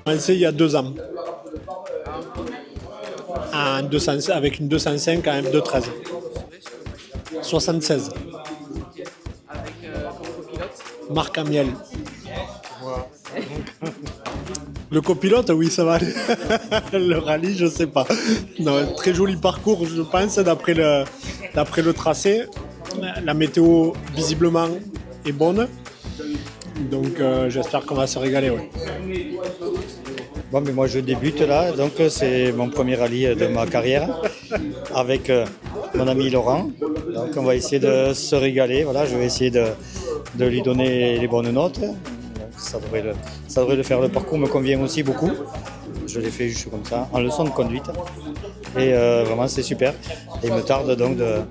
commencé il y a 2 ans. Avec une 205 à M213. 76. Avec comme copilote. Marc Amiel. Le copilote, oui, ça va aller. Le rallye, je sais pas. Non, très joli parcours, je pense, d'après le tracé. La météo, visiblement, est bonne. Donc, j'espère qu'on va se régaler. Ouais. Bon, mais moi je débute là, donc c'est mon premier rallye de ma carrière avec mon ami Laurent. Donc on va essayer de se régaler. Voilà, je vais essayer de lui donner les bonnes notes. Donc, ça devrait le faire. Le parcours me convient aussi beaucoup. Je l'ai fait juste comme ça, en leçon de conduite. Et vraiment c'est super. Et il me tarde donc de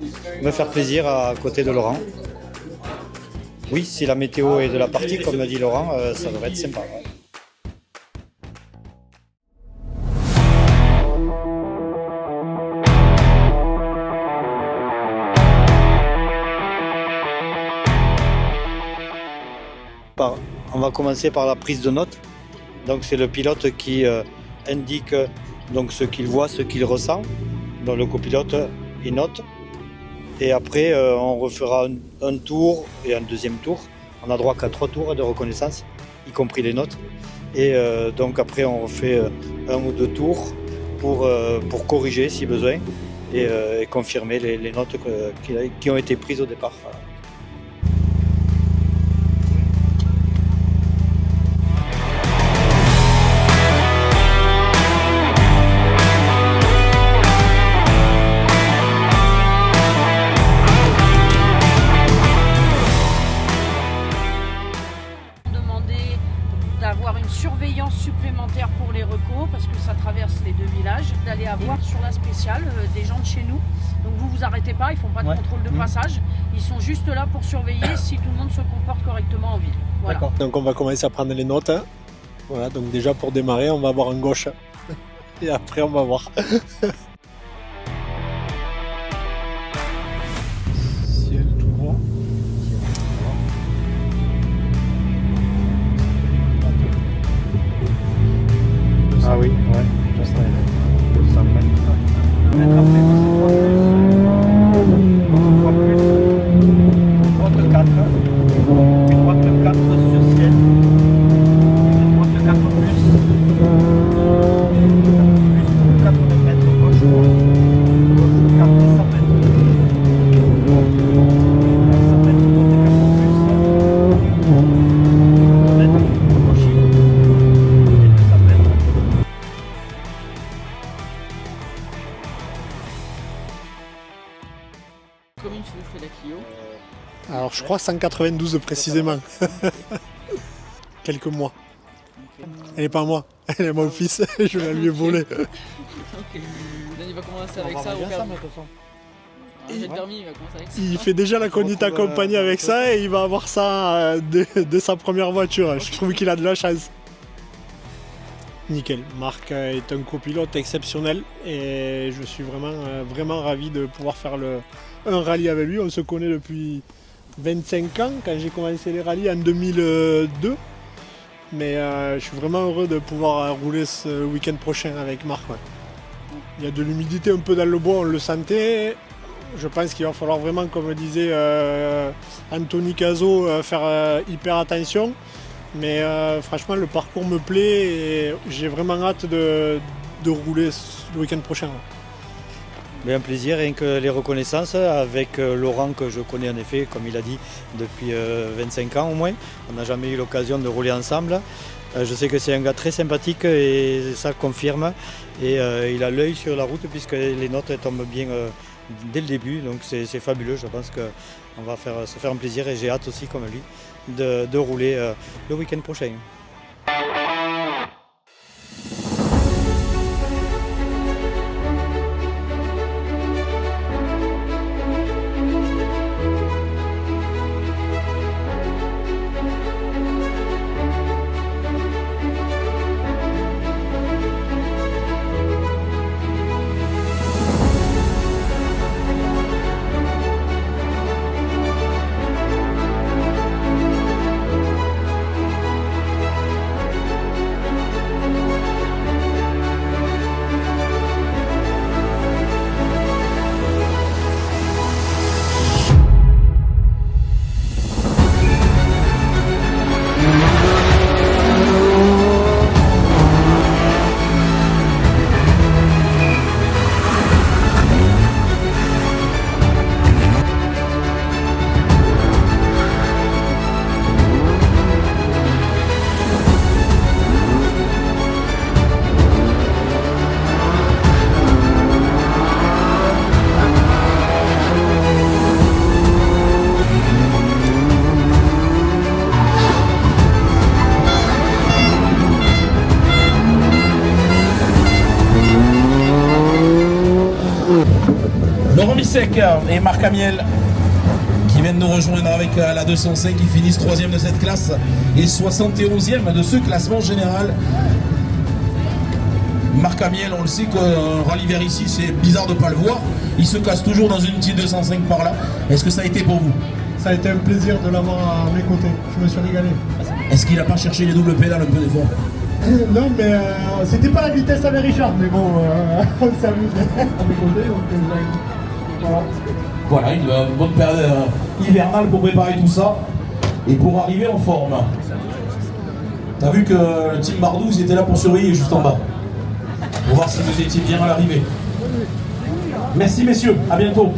me faire plaisir à côté de Laurent. Oui, si la météo est de la partie, comme me dit Laurent, ça devrait être sympa. Ouais. On va commencer par la prise de notes. Donc c'est le pilote qui indique donc ce qu'il voit, ce qu'il ressent. Donc le copilote il note. Et après on refera un tour et un deuxième tour. On a droit qu'à 3 tours de reconnaissance, y compris les notes. Et donc après on refait 1 ou 2 tours pour corriger si besoin et confirmer les notes qui ont été prises au départ. Voilà. D'avoir une surveillance supplémentaire pour les recos parce que ça traverse les 2 villages, d'aller avoir sur la spéciale des gens de chez nous. Donc vous arrêtez pas, ils font pas de contrôle de passage, ils sont juste là pour surveiller si tout le monde se comporte correctement en ville. Voilà. D'accord. Donc on va commencer à prendre les notes. Hein. Voilà, donc déjà pour démarrer, on va voir en gauche. Et après on va voir. Ciel tout droit. Ah oui, ouais, ça serait 200 mètres. Droite 4, une droite 4 sur ciel, une droite 4 plus 80 mètres gauche 4 100 mètres. 100 mètres, droite 4 plus, gauche et 200 mètres. Combien tu veux faire la Clio? Alors je crois 192 précisément. Quelques mois. Elle est pas à moi, elle est à mon fils, je vais la lui voler. Ok. Dan il va commencer avec ça au permis. J'ai le permis, il va commencer avec ça. Il fait déjà la conduite accompagnée avec ça et il va avoir ça dès sa première voiture. Je trouve qu'il a de la chance. Nickel. Marc est un copilote exceptionnel et je suis vraiment ravi de pouvoir faire un rallye avec lui. On se connaît depuis 25 ans quand j'ai commencé les rallyes en 2002. Mais je suis vraiment heureux de pouvoir rouler ce week-end prochain avec Marc. Ouais. Il y a de l'humidité un peu dans le bois, on le sentait. Je pense qu'il va falloir vraiment, comme disait Anthony Cazot, faire hyper attention. Mais franchement, le parcours me plaît et j'ai vraiment hâte de rouler le week-end prochain. Mais un plaisir, rien que les reconnaissances avec Laurent que je connais en effet, comme il a dit, depuis 25 ans au moins. On n'a jamais eu l'occasion de rouler ensemble. Je sais que c'est un gars très sympathique et ça confirme. Et il a l'œil sur la route puisque les notes tombent bien dès le début. Donc c'est fabuleux, je pense qu'on va se faire un plaisir et j'ai hâte aussi comme lui de rouler le week-end prochain. Sec et Marc Amiel qui viennent nous rejoindre avec la 205 qui finissent 3e de cette classe et 71e de ce classement général. Marc Amiel, on le sait qu'un rallye vers ici, c'est bizarre de ne pas le voir. Il se casse toujours dans une petite 205 par là. Est-ce que ça a été pour vous? Ça a été un plaisir de l'avoir à mes côtés. Je me suis régalé. Est-ce qu'il n'a pas cherché les doubles pédales un peu d'effort? Non, mais c'était pas la vitesse avec Richard, mais bon, on s'amuse à mes côtés. Donc, voilà. Voilà, une bonne période hivernale pour préparer tout ça et pour arriver en forme. T'as vu que le team Bardou, ils étaient là pour surveiller juste en bas. Pour voir si vous étiez bien à l'arrivée. Merci messieurs, à bientôt.